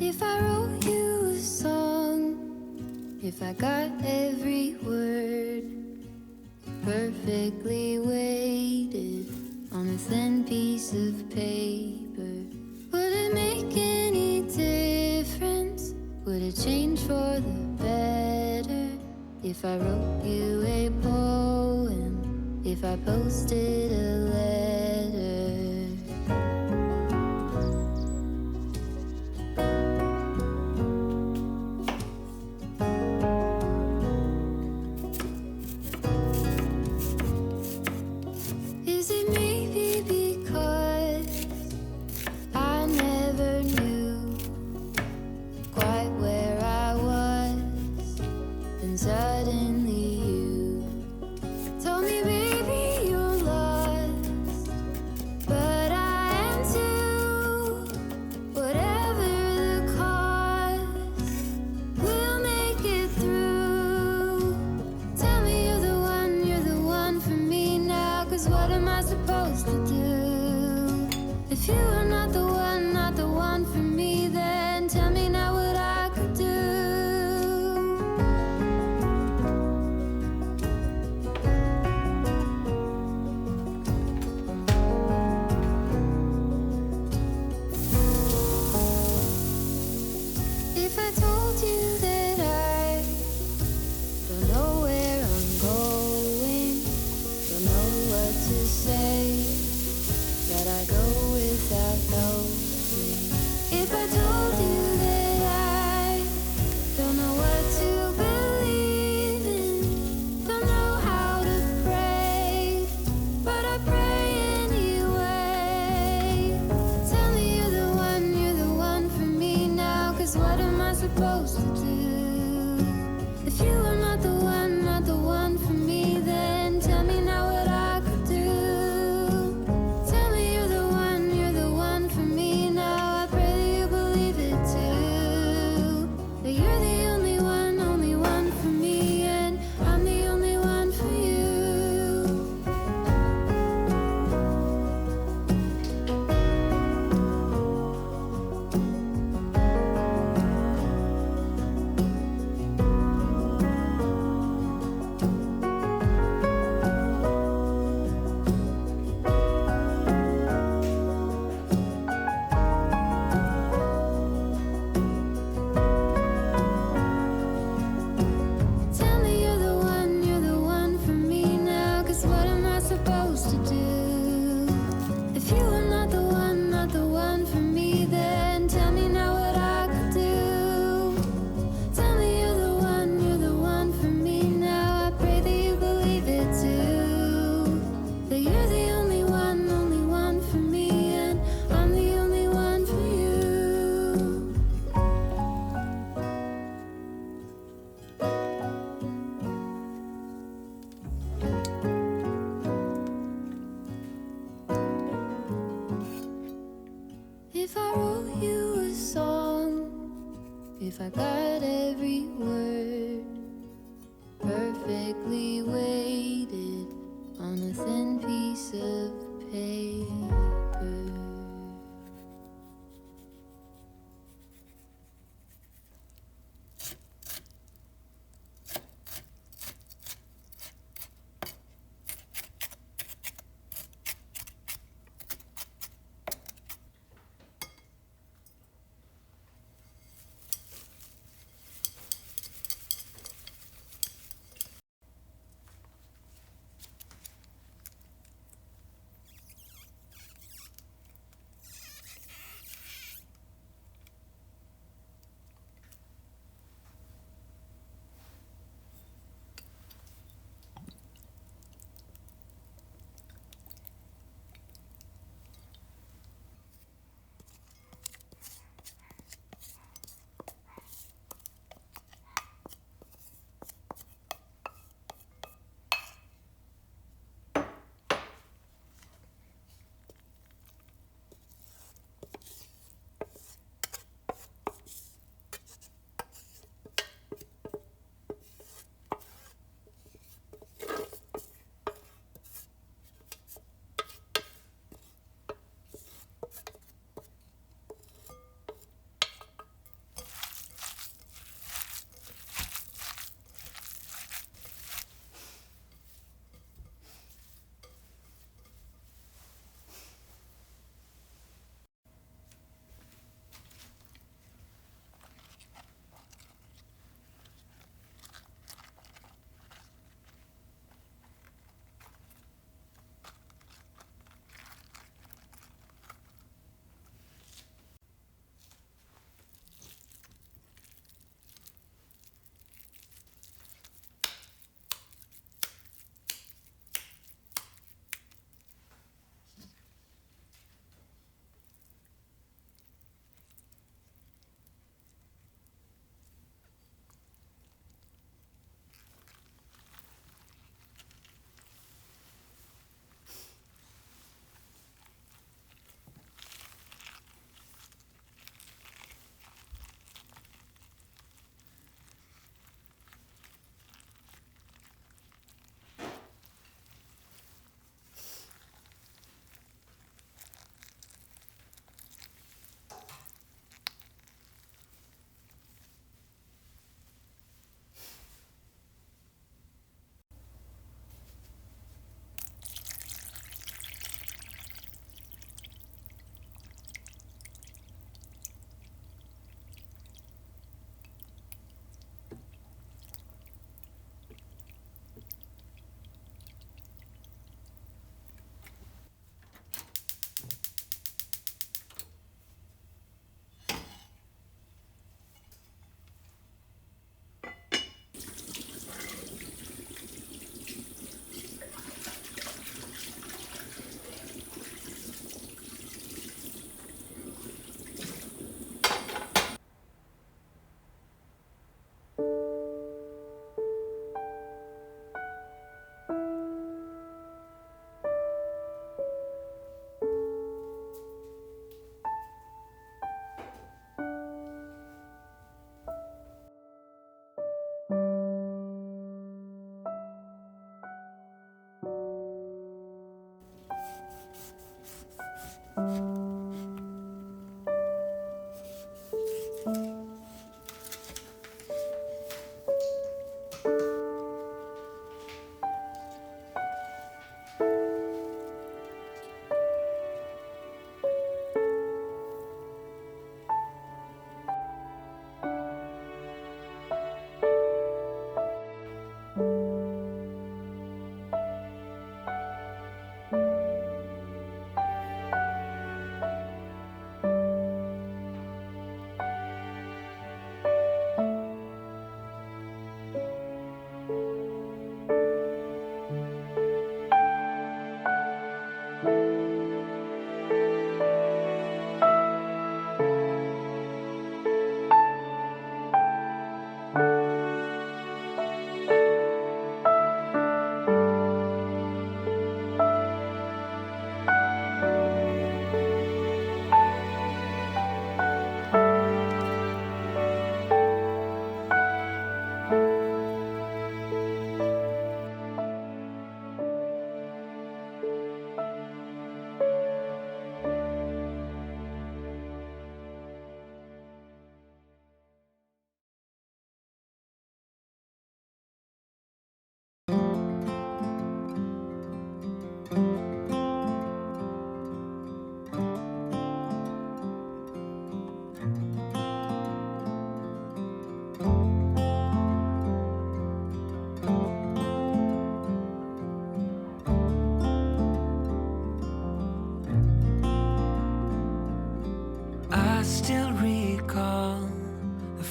If I wrote you a song, if I got every word perfectly weighted on a thin piece of paper, would it make any difference? Would it change for the better? If I wrote you a poem, if I posted a letter? Is it maybe because I never knew quite where I was, and suddenly you told me, baby, you're lost, but I am too. Whatever the cost, we'll make it through. Tell me you're the one for me now, 'cause what am I supposed to do? If you are not the one for me, then tell me now what I could do. If I told you that I don't know where I'm going, don't know what to say, that I go without knowing. If I told you that I don't know what to believe in, don't know how to pray, but I pray anyway. Tell me you're the one for me now, 'cause what am I supposed If I wrote you a song, if I got every word perfectly weighted on a thin piece of paper.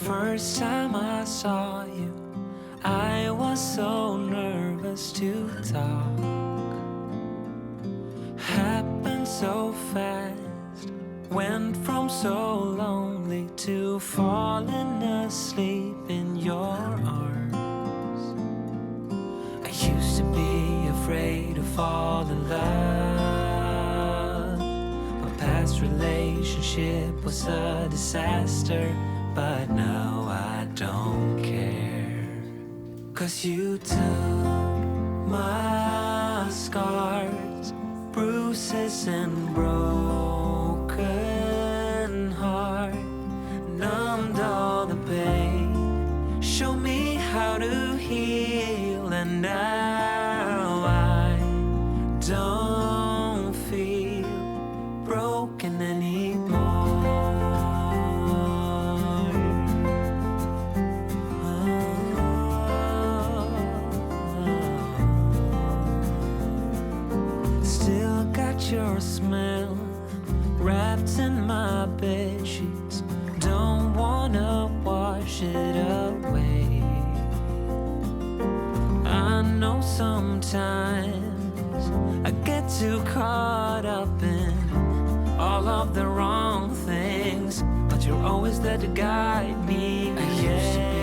first time I saw you, I was so nervous to talk. Happened so fast, went from so lonely to falling asleep in your arms. I used to be afraid to fall in love. My past relationship was a disaster, but now I don't care. 'Cause you took my scars, bruises and broken heart, numbed all the pain, show me how to heal, and now I don't feel broken anymore. Still got your smell wrapped in my bed sheets, don't wanna wash it away. I know sometimes I get too caught up in all of the wrong things, but you're always there to guide me. I used to be